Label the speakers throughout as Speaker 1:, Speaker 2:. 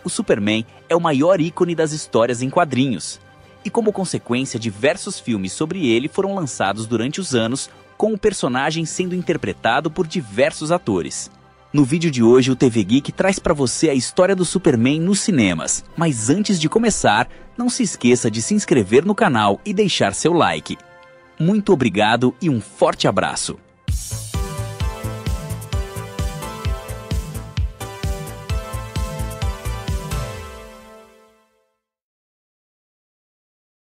Speaker 1: o Superman é o maior ícone das histórias em quadrinhos. E como consequência, diversos filmes sobre ele foram lançados durante os anos, com o personagem sendo interpretado por diversos atores. No vídeo de hoje, o TV Geek traz para você a história do Superman nos cinemas. Mas antes de começar, não se esqueça de se inscrever no canal e deixar seu like. Muito obrigado e um forte abraço!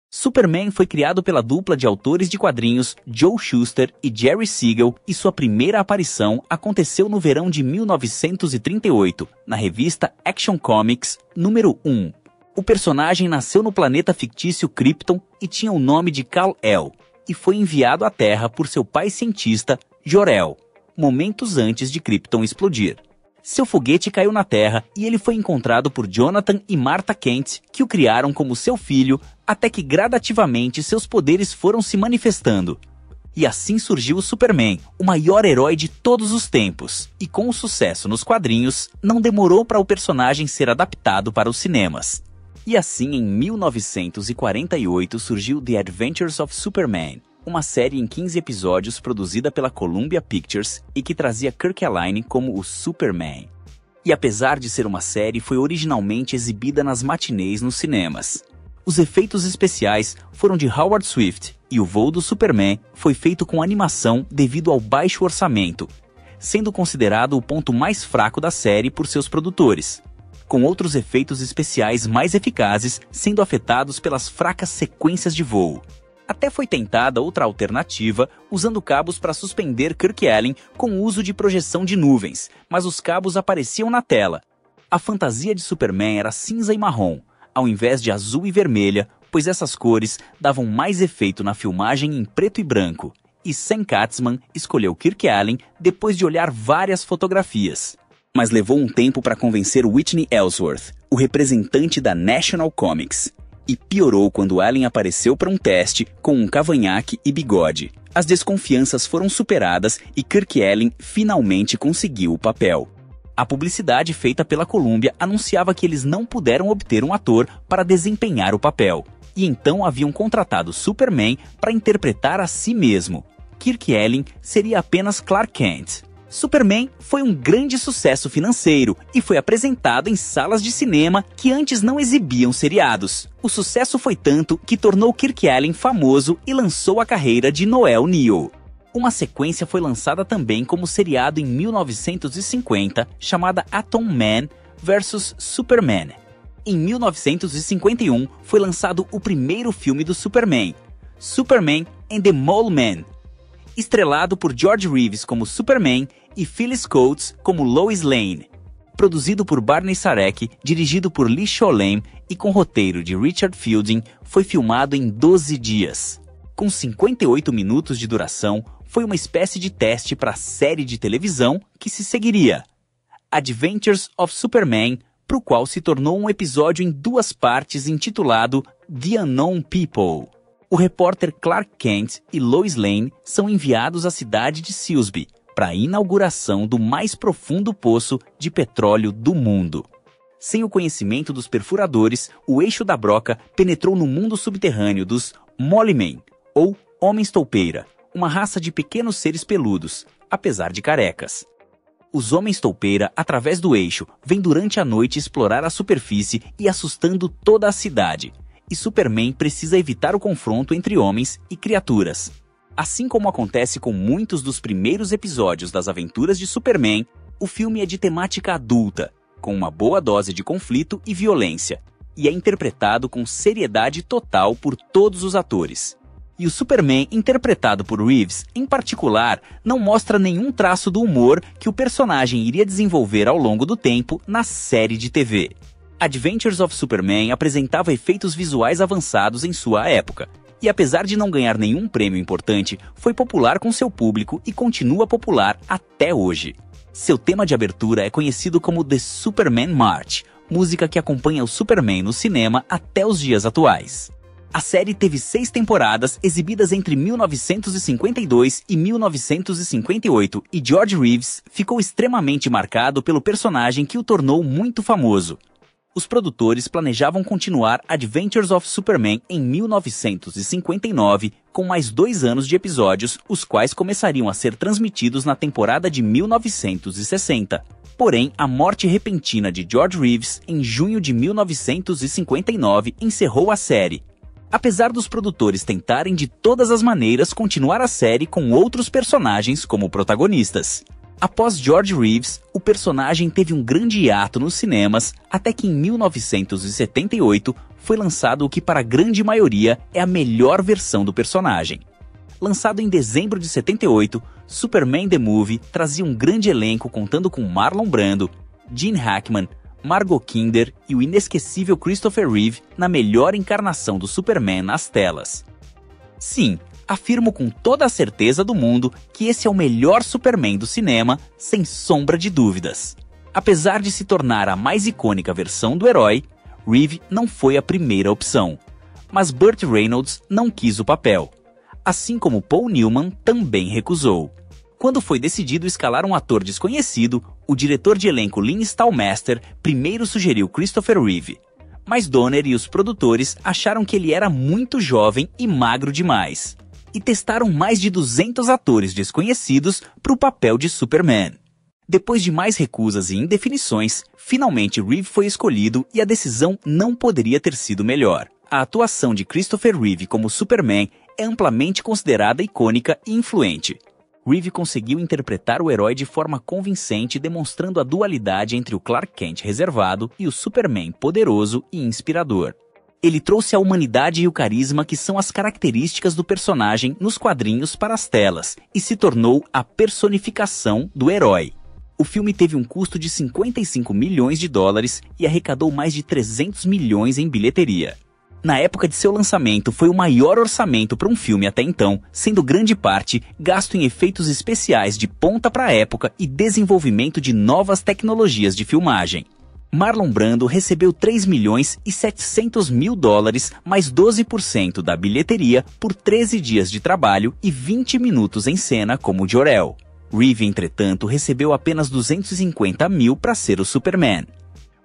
Speaker 1: Superman foi criado pela dupla de autores de quadrinhos Joe Shuster e Jerry Siegel e sua primeira aparição aconteceu no verão de 1938, na revista Action Comics número 1. O personagem nasceu no planeta fictício Krypton e tinha o nome de Kal-El, e foi enviado à Terra por seu pai cientista, Jor-El, momentos antes de Krypton explodir. Seu foguete caiu na Terra e ele foi encontrado por Jonathan e Martha Kent, que o criaram como seu filho, até que gradativamente seus poderes foram se manifestando. E assim surgiu o Superman, o maior herói de todos os tempos. E com o sucesso nos quadrinhos, não demorou para o personagem ser adaptado para os cinemas. E assim, em 1948, surgiu The Adventures of Superman, uma série em 15 episódios produzida pela Columbia Pictures e que trazia Kirk Align como o Superman. E apesar de ser uma série, foi originalmente exibida nas matinês nos cinemas. Os efeitos especiais foram de Howard Swift e o voo do Superman foi feito com animação devido ao baixo orçamento, sendo considerado o ponto mais fraco da série por seus produtores, com outros efeitos especiais mais eficazes sendo afetados pelas fracas sequências de voo. Até foi tentada outra alternativa, usando cabos para suspender Kirk Allen com o uso de projeção de nuvens, mas os cabos apareciam na tela. A fantasia de Superman era cinza e marrom, ao invés de azul e vermelha, pois essas cores davam mais efeito na filmagem em preto e branco, e Sam Katzman escolheu Kirk Allen depois de olhar várias fotografias. Mas levou um tempo para convencer Whitney Ellsworth, o representante da National Comics. E piorou quando Allen apareceu para um teste com um cavanhaque e bigode. As desconfianças foram superadas e Kirk Allen finalmente conseguiu o papel. A publicidade feita pela Columbia anunciava que eles não puderam obter um ator para desempenhar o papel. E então haviam contratado Superman para interpretar a si mesmo. Kirk Allen seria apenas Clark Kent. Superman foi um grande sucesso financeiro e foi apresentado em salas de cinema que antes não exibiam seriados. O sucesso foi tanto que tornou Kirk Allen famoso e lançou a carreira de Noel Neill. Uma sequência foi lançada também como seriado em 1950, chamada Atom Man vs Superman. Em 1951 foi lançado o primeiro filme do Superman, Superman and the Mole Man, estrelado por George Reeves como Superman e Phyllis Coates como Lois Lane. Produzido por Barney Sarek, dirigido por Lee Sholem e com roteiro de Richard Fielding, foi filmado em 12 dias. Com 58 minutos de duração, foi uma espécie de teste para a série de televisão que se seguiria, Adventures of Superman, para o qual se tornou um episódio em 2 partes intitulado The Unknown People. O repórter Clark Kent e Lois Lane são enviados à cidade de Silsbee para a inauguração do mais profundo poço de petróleo do mundo. Sem o conhecimento dos perfuradores, o eixo da broca penetrou no mundo subterrâneo dos Molemen, ou Homens Toupeira, uma raça de pequenos seres peludos, apesar de carecas. Os Homens Toupeira, através do eixo, vêm durante a noite explorar a superfície e assustando toda a cidade. E Superman precisa evitar o confronto entre homens e criaturas. Assim como acontece com muitos dos primeiros episódios das aventuras de Superman, o filme é de temática adulta, com uma boa dose de conflito e violência, e é interpretado com seriedade total por todos os atores. E o Superman, interpretado por Reeves, em particular, não mostra nenhum traço do humor que o personagem iria desenvolver ao longo do tempo na série de TV. Adventures of Superman apresentava efeitos visuais avançados em sua época, e apesar de não ganhar nenhum prêmio importante, foi popular com seu público e continua popular até hoje. Seu tema de abertura é conhecido como The Superman March, música que acompanha o Superman no cinema até os dias atuais. A série teve 6 temporadas, exibidas entre 1952 e 1958, e George Reeves ficou extremamente marcado pelo personagem que o tornou muito famoso. Os produtores planejavam continuar Adventures of Superman em 1959, com mais 2 anos de episódios, os quais começariam a ser transmitidos na temporada de 1960. Porém, a morte repentina de George Reeves em junho de 1959 encerrou a série. Apesar dos produtores tentarem de todas as maneiras continuar a série com outros personagens como protagonistas. Após George Reeves, o personagem teve um grande hiato nos cinemas, até que em 1978 foi lançado o que para a grande maioria é a melhor versão do personagem. Lançado em dezembro de 78, Superman The Movie trazia um grande elenco contando com Marlon Brando, Gene Hackman, Margot Kidder e o inesquecível Christopher Reeve na melhor encarnação do Superman nas telas. Sim, afirmo com toda a certeza do mundo que esse é o melhor Superman do cinema, sem sombra de dúvidas. Apesar de se tornar a mais icônica versão do herói, Reeve não foi a primeira opção. Mas Burt Reynolds não quis o papel, assim como Paul Newman também recusou. Quando foi decidido escalar um ator desconhecido, o diretor de elenco Lynn Stalmaster primeiro sugeriu Christopher Reeve. Mas Donner e os produtores acharam que ele era muito jovem e magro demais. E testaram mais de 200 atores desconhecidos para o papel de Superman. Depois de mais recusas e indefinições, finalmente Reeve foi escolhido e a decisão não poderia ter sido melhor. A atuação de Christopher Reeve como Superman é amplamente considerada icônica e influente. Reeve conseguiu interpretar o herói de forma convincente, demonstrando a dualidade entre o Clark Kent reservado e o Superman poderoso e inspirador. Ele trouxe a humanidade e o carisma que são as características do personagem nos quadrinhos para as telas e se tornou a personificação do herói. O filme teve um custo de 55 milhões de dólares e arrecadou mais de 300 milhões em bilheteria. Na época de seu lançamento, foi o maior orçamento para um filme até então, sendo grande parte gasto em efeitos especiais de ponta para a época e desenvolvimento de novas tecnologias de filmagem. Marlon Brando recebeu 3 milhões e 700 mil dólares, mais 12% da bilheteria, por 13 dias de trabalho e 20 minutos em cena como Jor-El. Reeve, entretanto, recebeu apenas 250 mil para ser o Superman.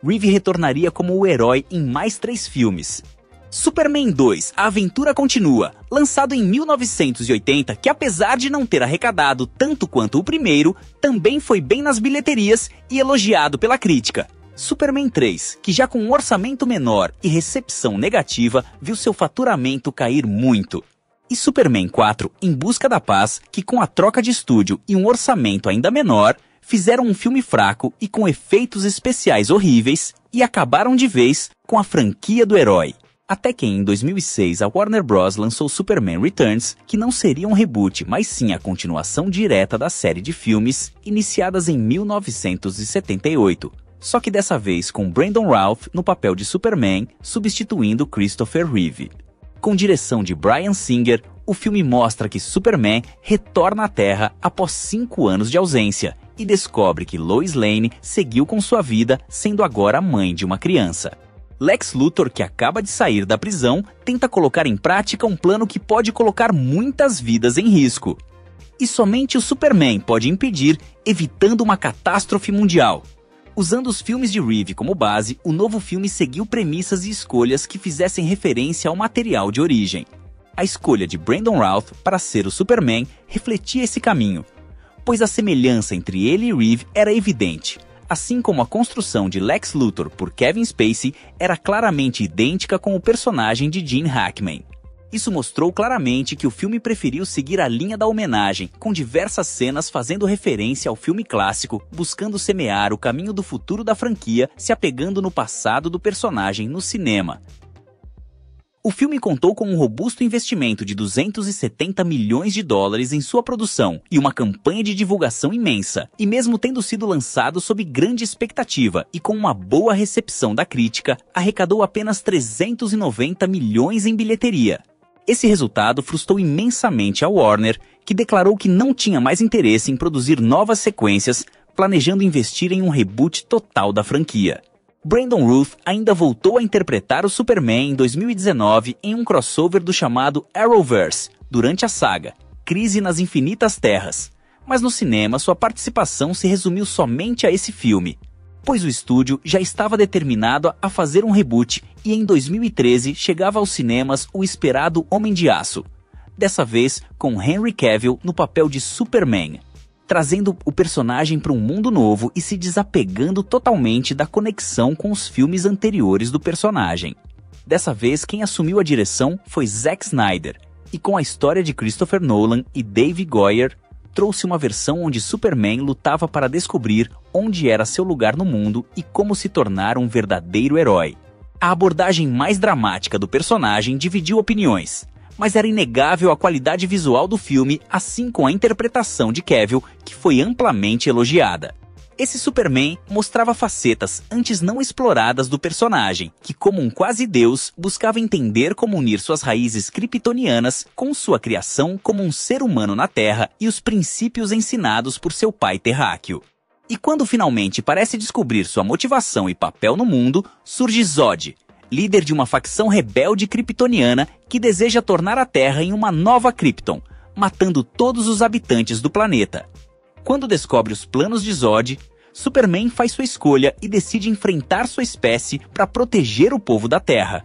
Speaker 1: Reeve retornaria como o herói em mais 3 filmes. Superman 2, A Aventura Continua, lançado em 1980, que apesar de não ter arrecadado tanto quanto o primeiro, também foi bem nas bilheterias e elogiado pela crítica. Superman 3, que já com um orçamento menor e recepção negativa, viu seu faturamento cair muito. E Superman 4, Em Busca da Paz, que com a troca de estúdio e um orçamento ainda menor, fizeram um filme fraco e com efeitos especiais horríveis e acabaram de vez com a franquia do herói. Até que em 2006 a Warner Bros. Lançou Superman Returns, que não seria um reboot, mas sim a continuação direta da série de filmes iniciadas em 1978. Só que dessa vez com Brandon Routh no papel de Superman, substituindo Christopher Reeve. Com direção de Bryan Singer, o filme mostra que Superman retorna à Terra após 5 anos de ausência e descobre que Lois Lane seguiu com sua vida, sendo agora mãe de uma criança. Lex Luthor, que acaba de sair da prisão, tenta colocar em prática um plano que pode colocar muitas vidas em risco. E somente o Superman pode impedir, evitando uma catástrofe mundial. Usando os filmes de Reeve como base, o novo filme seguiu premissas e escolhas que fizessem referência ao material de origem. A escolha de Brandon Routh para ser o Superman refletia esse caminho, pois a semelhança entre ele e Reeve era evidente, assim como a construção de Lex Luthor por Kevin Spacey era claramente idêntica com o personagem de Gene Hackman. Isso mostrou claramente que o filme preferiu seguir a linha da homenagem, com diversas cenas fazendo referência ao filme clássico, buscando semear o caminho do futuro da franquia, se apegando no passado do personagem no cinema. O filme contou com um robusto investimento de 270 milhões de dólares em sua produção e uma campanha de divulgação imensa, e mesmo tendo sido lançado sob grande expectativa e com uma boa recepção da crítica, arrecadou apenas 390 milhões em bilheteria. Esse resultado frustrou imensamente a Warner, que declarou que não tinha mais interesse em produzir novas sequências, planejando investir em um reboot total da franquia. Brandon Routh ainda voltou a interpretar o Superman em 2019 em um crossover do chamado Arrowverse, durante a saga Crise nas Infinitas Terras. Mas no cinema sua participação se resumiu somente a esse filme. pois o estúdio já estava determinado a fazer um reboot e em 2013 chegava aos cinemas o esperado Homem de Aço, dessa vez com Henry Cavill no papel de Superman, trazendo o personagem para um mundo novo e se desapegando totalmente da conexão com os filmes anteriores do personagem. Dessa vez quem assumiu a direção foi Zack Snyder, e com a história de Christopher Nolan e Dave Goyer, trouxe uma versão onde Superman lutava para descobrir onde era seu lugar no mundo e como se tornar um verdadeiro herói. A abordagem mais dramática do personagem dividiu opiniões, mas era inegável a qualidade visual do filme, assim como a interpretação de Cavill, que foi amplamente elogiada. Esse Superman mostrava facetas antes não exploradas do personagem, que como um quase deus, buscava entender como unir suas raízes kryptonianas com sua criação como um ser humano na Terra e os princípios ensinados por seu pai terráqueo. E quando finalmente parece descobrir sua motivação e papel no mundo, surge Zod, líder de uma facção rebelde kryptoniana que deseja tornar a Terra em uma nova Krypton, matando todos os habitantes do planeta. Quando descobre os planos de Zod, Superman faz sua escolha e decide enfrentar sua espécie para proteger o povo da Terra,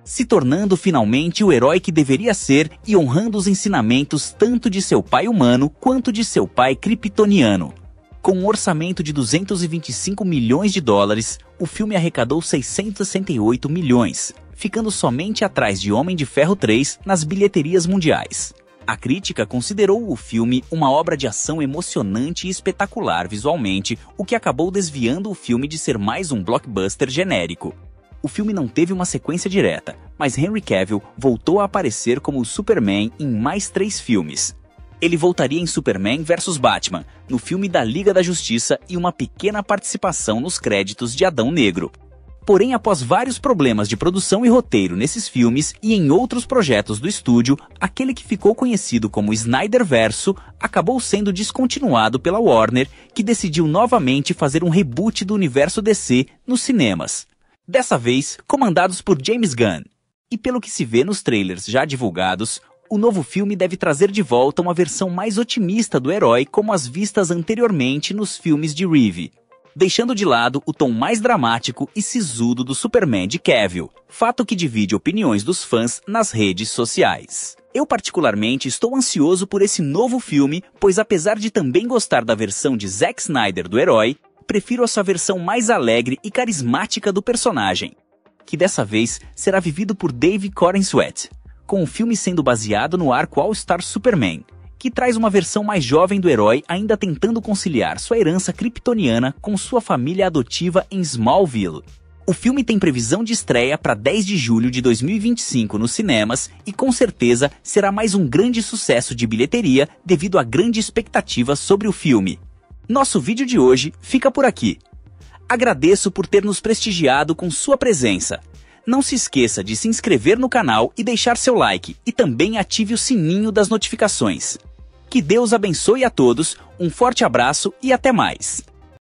Speaker 1: se tornando finalmente o herói que deveria ser e honrando os ensinamentos tanto de seu pai humano quanto de seu pai kryptoniano. Com um orçamento de 225 milhões de dólares, o filme arrecadou 668 milhões, ficando somente atrás de Homem de Ferro 3 nas bilheterias mundiais. A crítica considerou o filme uma obra de ação emocionante e espetacular visualmente, o que acabou desviando o filme de ser mais um blockbuster genérico. O filme não teve uma sequência direta, mas Henry Cavill voltou a aparecer como o Superman em mais 3 filmes. Ele voltaria em Superman vs Batman, no filme da Liga da Justiça e uma pequena participação nos créditos de Adão Negro. Porém, após vários problemas de produção e roteiro nesses filmes e em outros projetos do estúdio, aquele que ficou conhecido como Snyderverso acabou sendo descontinuado pela Warner, que decidiu novamente fazer um reboot do universo DC nos cinemas. Dessa vez, comandados por James Gunn. E pelo que se vê nos trailers já divulgados, o novo filme deve trazer de volta uma versão mais otimista do herói como as vistas anteriormente nos filmes de Reeve, deixando de lado o tom mais dramático e sisudo do Superman de Cavill, fato que divide opiniões dos fãs nas redes sociais. Eu particularmente estou ansioso por esse novo filme, pois apesar de também gostar da versão de Zack Snyder do herói, prefiro essa versão mais alegre e carismática do personagem, que dessa vez será vivido por Dave Corenswet, com o filme sendo baseado no arco All-Star Superman, que traz uma versão mais jovem do herói ainda tentando conciliar sua herança kryptoniana com sua família adotiva em Smallville. O filme tem previsão de estreia para 10 de julho de 2025 nos cinemas e com certeza será mais um grande sucesso de bilheteria devido à grande expectativa sobre o filme. Nosso vídeo de hoje fica por aqui. Agradeço por ter nos prestigiado com sua presença. Não se esqueça de se inscrever no canal e deixar seu like e também ative o sininho das notificações. Que Deus abençoe a todos, um forte abraço e até mais!